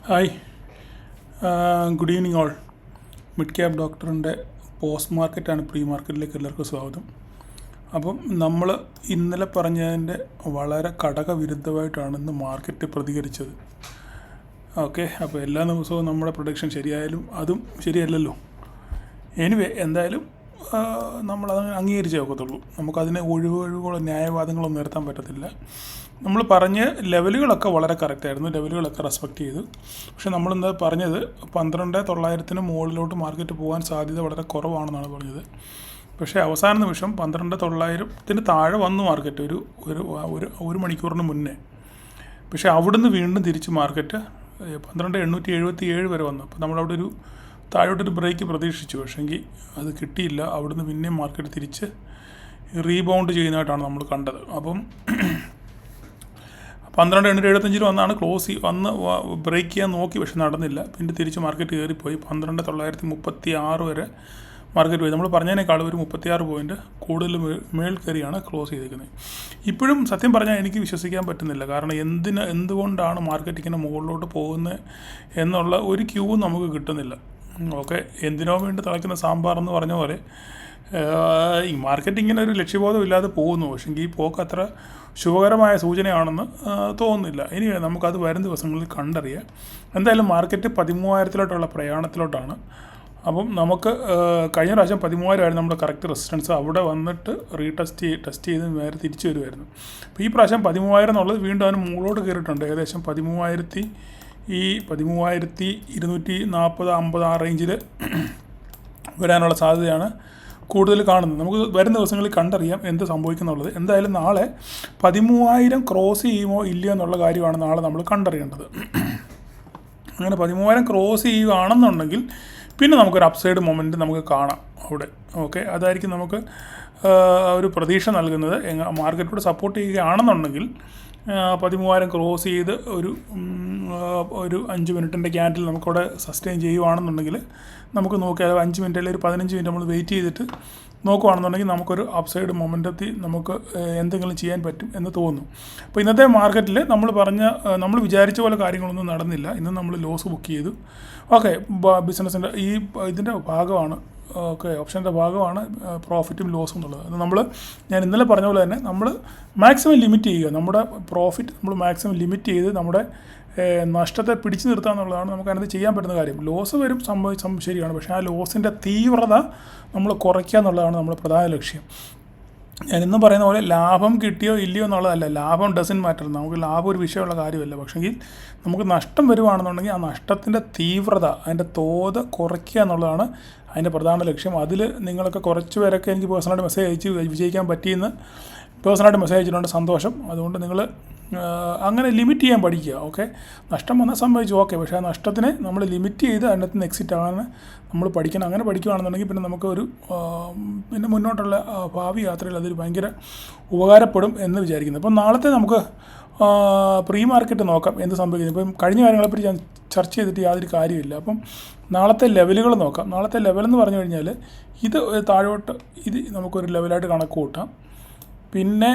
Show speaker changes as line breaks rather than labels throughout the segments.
Hi, good evening all. Mid cap ഡോക്ടറിൻ്റെ post മാർക്കറ്റാണ് pre മാർക്കറ്റിലേക്ക് എല്ലാവർക്കും സ്വാഗതം. അപ്പം നമ്മൾ ഇന്നലെ പറഞ്ഞതിൻ്റെ വളരെ ഘടകവിരുദ്ധമായിട്ടാണ് ഇന്ന് മാർക്കറ്റ് പ്രതികരിച്ചത്. ഓക്കെ, അപ്പോൾ എല്ലാ ദിവസവും നമ്മുടെ പ്രൊഡിക്ഷൻ ശരിയായാലും അതും ശരിയല്ലല്ലോ. എനിവേ, എന്തായാലും നമ്മളത് അംഗീകരിച്ചേ ഒക്കത്തുള്ളൂ. നമുക്കതിനെ ഒഴിവുകളോ ന്യായവാദങ്ങളൊന്നും നിർത്താൻ പറ്റത്തില്ല. നമ്മൾ പറഞ്ഞ ലെവലുകളൊക്കെ വളരെ കറക്റ്റായിരുന്നു, ലെവലുകളൊക്കെ റെസ്പെക്റ്റ് ചെയ്തു. പക്ഷെ നമ്മളിന്ന് പറഞ്ഞത് 12,900 മുകളിലോട്ട് പോകാൻ സാധ്യത വളരെ കുറവാണെന്നാണ് പറഞ്ഞത്. പക്ഷേ അവസാന നിമിഷം 12,900 താഴെ വന്നു മാർക്കറ്റ് ഒരു മണിക്കൂറിന് മുന്നേ. പക്ഷേ അവിടുന്ന് വീണ്ടും തിരിച്ച് മാർക്കറ്റ് 12,877 വരെ വന്നു. അപ്പോൾ നമ്മളവിടെ ഒരു താഴോട്ടൊരു ബ്രേക്ക് പ്രതീക്ഷിച്ചു, പക്ഷേങ്കിൽ അത് കിട്ടിയില്ല. അവിടുന്ന് പിന്നെയും മാർക്കറ്റ് തിരിച്ച് റീബൗണ്ട് ചെയ്യുന്നതായിട്ടാണ് നമ്മൾ കണ്ടത്. അപ്പം 12,875 വന്നാണ് വന്ന് ബ്രേക്ക് ചെയ്യാൻ നോക്കി, പക്ഷെ നടന്നില്ല. പിന്നെ തിരിച്ച് മാർക്കറ്റ് കയറിപ്പോയി 12,936 വരെ മാർക്കറ്റ് പോയി. നമ്മൾ പറഞ്ഞതിനേക്കാൾ ഒരു 36 പോയിൻറ്റ് കൂടുതൽ മേൽ കയറിയാണ് ക്ലോസ് ചെയ്തിരിക്കുന്നത്. ഇപ്പോഴും സത്യം പറഞ്ഞാൽ എനിക്ക് വിശ്വസിക്കാൻ പറ്റുന്നില്ല. കാരണം എന്തുകൊണ്ടാണ് മാർക്കറ്റ് ഇങ്ങനെ മുകളിലോട്ട് പോകുന്നത് എന്നുള്ള ഒരു ക്യൂ നമുക്ക് കിട്ടുന്നില്ല. ഓക്കെ, എന്തിനോ വേണ്ടി തിളയ്ക്കുന്ന സാമ്പാർ എന്ന് പറഞ്ഞ പോലെ ഈ മാർക്കറ്റ് ഇങ്ങനെ ഒരു ലക്ഷ്യബോധം ഇല്ലാതെ പോകുന്നു. പക്ഷേങ്കിൽ ഈ പോക്ക് അത്ര ശുഭകരമായ സൂചനയാണെന്ന് തോന്നുന്നില്ല. ഇനി നമുക്കത് വരും ദിവസങ്ങളിൽ കണ്ടറിയാം. എന്തായാലും മാർക്കറ്റ് 13,000 പ്രയാണത്തിലോട്ടാണ്. അപ്പം നമുക്ക് കഴിഞ്ഞ പ്രാവശ്യം 13,000 നമ്മുടെ കറക്റ്റ് റെസിസ്റ്റൻസ്. അവിടെ വന്നിട്ട് ടെസ്റ്റ് ചെയ്ത് നേരെ തിരിച്ചു വരുമായിരുന്നു. അപ്പോൾ ഈ പ്രാവശ്യം 13,000 എന്നുള്ളത് വീണ്ടും അതിന് മുകളിലോട്ട് കയറിയിട്ടുണ്ട്. ഏകദേശം 13,240-50 ആ റേഞ്ചിൽ വരാനുള്ള സാധ്യതയാണ് കൂടുതൽ കാണുന്നത്. നമുക്ക് വരുന്ന ദിവസങ്ങളിൽ കണ്ടറിയാം എന്ത് സംഭവിക്കുന്നുള്ളത്. എന്തായാലും നാളെ 13,000 ക്രോസ് ചെയ്യുമോ ഇല്ലയോ എന്നുള്ള കാര്യമാണ് നാളെ നമ്മൾ കണ്ടറിയേണ്ടത്. അങ്ങനെ 13,000 ക്രോസ് ചെയ്യുകയാണെന്നുണ്ടെങ്കിൽ പിന്നെ നമുക്കൊരു അപ്സൈഡ് മൊമെൻറ്റ് നമുക്ക് കാണാം അവിടെ. ഓക്കെ, അതായിരിക്കും നമുക്ക് ഒരു പ്രതീക്ഷ നൽകുന്നത്. മാർക്കറ്റോട് സപ്പോർട്ട് ചെയ്യുകയാണെന്നുണ്ടെങ്കിൽ 13,000 ക്രോസ് ചെയ്ത് ഒരു 5 മിനിറ്റിൻ്റെ ക്യാൻഡിൽ നമുക്കവിടെ സസ്റ്റെയിൻ ചെയ്യുകയാണെന്നുണ്ടെങ്കിൽ നമുക്ക് നോക്കിയാൽ 5 മിനിറ്റ് അല്ലെങ്കിൽ ഒരു 15 മിനിറ്റ് നമ്മൾ വെയിറ്റ് ചെയ്തിട്ട് നോക്കുകയാണെന്നുണ്ടെങ്കിൽ നമുക്കൊരു അപ്സൈഡ് മൊമെൻറ്റത്തിൽ നമുക്ക് എന്തെങ്കിലും ചെയ്യാൻ പറ്റും എന്ന് തോന്നുന്നു. അപ്പോൾ ഇന്നത്തെ മാർക്കറ്റിൽ നമ്മൾ വിചാരിച്ച പോലെ കാര്യങ്ങളൊന്നും നടന്നില്ല. ഇന്ന് നമ്മൾ ലോസ് ബുക്ക് ചെയ്തു. ഓക്കെ, ബിസിനസ്സിൻ്റെ ഇതിൻ്റെ ഭാഗമാണ്. ഓക്കെ, ഓപ്ഷൻ്റെ ഭാഗമാണ് പ്രോഫിറ്റും ലോസും എന്നുള്ളത്. അത് ഞാൻ ഇന്നലെ പറഞ്ഞ പോലെ തന്നെ നമ്മൾ മാക്സിമം ലിമിറ്റ് ചെയ്യുക. നമ്മുടെ പ്രോഫിറ്റ് നമ്മൾ മാക്സിമം ലിമിറ്റ് ചെയ്ത് നമ്മുടെ നഷ്ടത്തെ പിടിച്ചു നിർത്തുക എന്നുള്ളതാണ് നമുക്കതിനകത്ത് ചെയ്യാൻ പറ്റുന്ന കാര്യം. ലോസ് വരും, ശരിയാണ്. പക്ഷേ ആ ലോസിൻ്റെ തീവ്രത നമ്മൾ കുറയ്ക്കുക എന്നുള്ളതാണ് നമ്മുടെ പ്രധാന ലക്ഷ്യം. ഞാൻ ഇന്നും പറയുന്ന പോലെ ലാഭം കിട്ടിയോ ഇല്ലയോ എന്നുള്ളതല്ല. ലാഭം ഡസൻ മാറ്റർ. നമുക്ക് ലാഭം ഒരു വിഷയമുള്ള കാര്യമല്ല. പക്ഷേങ്കിൽ നമുക്ക് നഷ്ടം വരുവാണെന്നുണ്ടെങ്കിൽ ആ നഷ്ടത്തിൻ്റെ തീവ്രത, അതിൻ്റെ തോത് കുറയ്ക്കുക എന്നുള്ളതാണ് അതിൻ്റെ പ്രധാന ലക്ഷ്യം. അതിൽ നിങ്ങളൊക്കെ കുറച്ച് പേരൊക്കെ എനിക്ക് പേഴ്സണലായിട്ട് മെസ്സേജ് അയച്ച് വിജയിക്കാൻ പറ്റിയെന്ന് പേഴ്സണലായിട്ട് മെസ്സേജ് അയച്ചിട്ടുണ്ട്. സന്തോഷം. അതുകൊണ്ട് നിങ്ങൾ അങ്ങനെ ലിമിറ്റ് ചെയ്യാൻ പഠിക്കുക. ഓക്കെ, നഷ്ടം വന്നാൽ സംഭവിച്ചു, ഓക്കെ. പക്ഷേ ആ നഷ്ടത്തിനെ നമ്മൾ ലിമിറ്റ് ചെയ്ത് അതിനകത്ത് നിന്ന് എക്സിറ്റ് ആകാൻ നമ്മൾ പഠിക്കണം. അങ്ങനെ പഠിക്കുകയാണെന്നുണ്ടെങ്കിൽ പിന്നെ നമുക്കൊരു പിന്നെ മുന്നോട്ടുള്ള ഭാവി യാത്രയിൽ അതൊരു ഭയങ്കര ഉപകാരപ്പെടും എന്ന് വിചാരിക്കുന്നു. അപ്പം നാളത്തെ നമുക്ക് പ്രീ മാർക്കറ്റ് നോക്കാം എന്ത് സംഭവിക്കുന്നു. ഇപ്പം കഴിഞ്ഞ കാര്യങ്ങളെപ്പറ്റി ഞാൻ ചർച്ച ചെയ്തിട്ട് യാതൊരു കാര്യമില്ല. അപ്പം നാളത്തെ ലെവലുകൾ നോക്കാം. നാളത്തെ ലെവലെന്ന് പറഞ്ഞു കഴിഞ്ഞാൽ ഇത് താഴോട്ട് നമുക്കൊരു ലെവലായിട്ട് കണക്ക് കൂട്ടാം. പിന്നെ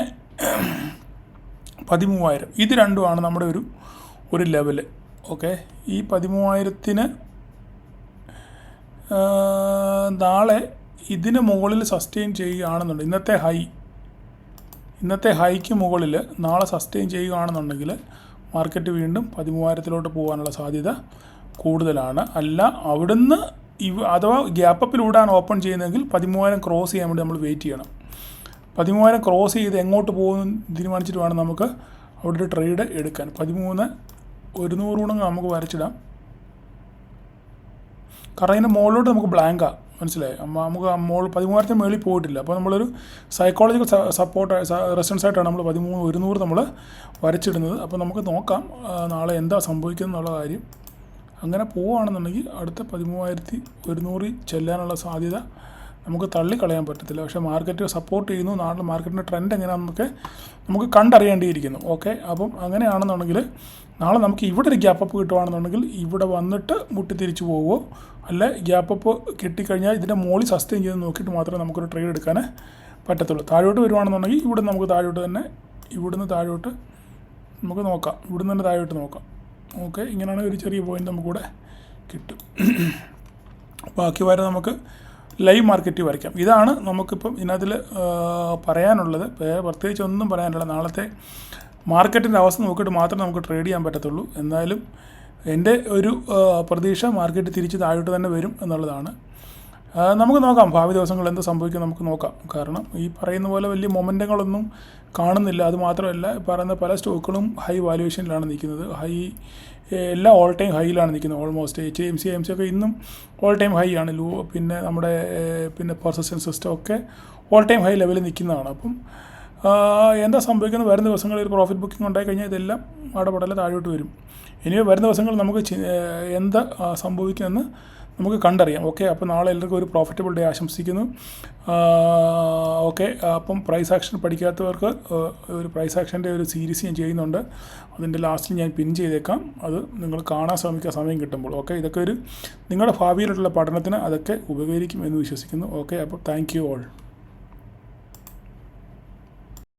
13,000 ഇത് രണ്ടുമാണ് നമ്മുടെ ഒരു ലെവല്. ഓക്കെ, ഈ 13,000 നാളെ ഇതിന് മുകളിൽ സസ്റ്റെയിൻ ചെയ്യുകയാണെന്നുണ്ടെങ്കിൽ ഇന്നത്തെ ഹൈക്ക് മുകളിൽ നാളെ സസ്റ്റെയിൻ ചെയ്യുകയാണെന്നുണ്ടെങ്കിൽ മാർക്കറ്റ് വീണ്ടും 13,000 പോകാനുള്ള സാധ്യത കൂടുതലാണ്. അല്ല അവിടുന്ന് അഥവാ ഗ്യാപ്പപ്പിലൂടെയാണ് ഓപ്പൺ ചെയ്യുന്നതെങ്കിൽ 13,000 ക്രോസ് ചെയ്യാൻ വേണ്ടി നമ്മൾ വെയിറ്റ് ചെയ്യണം. 13,000 ക്രോസ് ചെയ്ത് എങ്ങോട്ട് പോകുമെന്ന് തീരുമാനിച്ചിട്ട് വേണം നമുക്ക് അവിടെ ഒരു ട്രേഡ് എടുക്കാൻ. 13,100 നമുക്ക് വരച്ചിടാം. കാരണം അതിൻ്റെ മുകളിലോട്ട് നമുക്ക് ബ്ലാങ്കാണ്, മനസ്സിലായി. നമുക്ക് 13,000 മേളിൽ പോയിട്ടില്ല. അപ്പോൾ നമ്മളൊരു സൈക്കോളജിക്കൽ റെസിസ്റ്റൻസ് ആയിട്ടാണ് നമ്മൾ 13,100 നമ്മൾ വരച്ചിടുന്നത്. അപ്പോൾ നമുക്ക് നോക്കാം നാളെ എന്താ സംഭവിക്കുന്നത് എന്നുള്ള കാര്യം. അങ്ങനെ പോവുകയാണെന്നുണ്ടെങ്കിൽ അടുത്ത 13,100 ചെല്ലാനുള്ള സാധ്യത നമുക്ക് തള്ളിക്കളയാൻ പറ്റത്തില്ല. പക്ഷേ മാർക്കറ്റ് സപ്പോർട്ട് ചെയ്യുന്നു. നാളെ മാർക്കറ്റിൻ്റെ ട്രെൻഡ് എങ്ങനെയാണെന്നൊക്കെ നമുക്ക് കണ്ടറിയേണ്ടിയിരിക്കുന്നു. ഓക്കെ, അപ്പം അങ്ങനെയാണെന്നുണ്ടെങ്കിൽ നാളെ നമുക്ക് ഇവിടെ ഒരു ഗ്യാപ്പപ്പ് കിട്ടുകയാണെന്നുണ്ടെങ്കിൽ ഇവിടെ വന്നിട്ട് മുട്ടി തിരിച്ചു പോവുമോ, അല്ല ഗ്യാപ്പപ്പ് കിട്ടിക്കഴിഞ്ഞാൽ ഇതിൻ്റെ മുകളിൽ സസ്റ്റെയിൻ ചെയ്ത് നോക്കിയിട്ട് മാത്രമേ നമുക്കൊരു ട്രേഡ് എടുക്കാൻ പറ്റത്തുള്ളൂ. താഴോട്ട് വരുവാണെന്നുണ്ടെങ്കിൽ ഇവിടെ നമുക്ക് താഴോട്ട് തന്നെ ഇവിടുന്ന് താഴോട്ട് നമുക്ക് നോക്കാം. ഇവിടുന്ന് തന്നെ താഴോട്ട് നോക്കാം. ഓക്കെ, ഇങ്ങനെയാണ് ഒരു ചെറിയ പോയിൻ്റ് നമുക്കിവിടെ കിട്ടും. ബാക്കി വരെ നമുക്ക് ലൈവ് മാർക്കറ്റ് വരയ്ക്കാം. ഇതാണ് നമുക്കിപ്പം ഇതിനകത്തിൽ പറയാനുള്ളത്. പ്രത്യേകിച്ച് ഒന്നും പറയാനില്ല. നാളത്തെ മാർക്കറ്റിൻ്റെ അവസ്ഥ നോക്കിയിട്ട് മാത്രമേ നമുക്ക് ട്രേഡ് ചെയ്യാൻ പറ്റത്തുള്ളൂ. എന്നാലും എൻ്റെ ഒരു പ്രതീക്ഷ മാർക്കറ്റ് തിരിച്ച് താഴോട്ട് തന്നെ വരും എന്നുള്ളതാണ്. നമുക്ക് നോക്കാം ഭാവി ദിവസങ്ങളിൽ എന്ത് സംഭവിക്കും നമുക്ക് നോക്കാം. കാരണം ഈ പറയുന്ന പോലെ വലിയ മൊമെൻറ്റങ്ങളൊന്നും കാണുന്നില്ല. അതുമാത്രമല്ല, പറയുന്ന പല സ്റ്റോക്കുകളും ഹൈ വാല്യുവേഷനിലാണ് നിൽക്കുന്നത്. എല്ലാം ഓൾ ടൈം ഹൈയിലാണ് നിൽക്കുന്നത്. ഓൾമോസ്റ്റ് HMC ഒക്കെ ഇന്നും ഓൾ ടൈം ഹൈ ആണ്. പിന്നെ നമ്മുടെ പെർസിസ്റ്റൻസ് സിസ്റ്റം ഒക്കെ ഓൾ ടൈം ഹൈ ലെവലിൽ നിൽക്കുന്നതാണ്. അപ്പം എന്താ സംഭവിക്കുന്നത്, വരുന്ന ദിവസങ്ങളിൽ ഒരു പ്രോഫിറ്റ് ബുക്കിംഗ് ഉണ്ടായി കഴിഞ്ഞാൽ ഇതെല്ലാം അടപടല താഴോട്ട് വരും. ഇനി വരുന്ന ദിവസങ്ങളിൽ നമുക്ക് എന്താ സംഭവിക്കുമെന്ന് നമുക്ക് കണ്ടറിയാം. ഓക്കെ, അപ്പോൾ നാളെ എല്ലാവർക്കും ഒരു പ്രോഫിറ്റബിൾ ഡേ ആശംസിക്കുന്നു. ഓക്കെ, അപ്പം പ്രൈസ് ആക്ഷൻ പഠിക്കാത്തവർക്ക് ഒരു പ്രൈസ് ആക്ഷൻ്റെ ഒരു സീരീസ് ഞാൻ ചെയ്യുന്നുണ്ട്. അതിൻ്റെ ലാസ്റ്റിൽ ഞാൻ പിൻ ചെയ്തേക്കാം. അത് നിങ്ങൾ കാണാൻ ശ്രമിക്കുക സമയം കിട്ടുമ്പോൾ. ഓക്കെ, ഇതൊക്കെ ഒരു നിങ്ങളുടെ ഭാവിയിലുള്ള പഠനത്തിന് അതൊക്കെ ഉപകരിക്കും എന്ന് വിശ്വസിക്കുന്നു. ഓക്കെ, അപ്പോൾ താങ്ക് യു ഓൾ.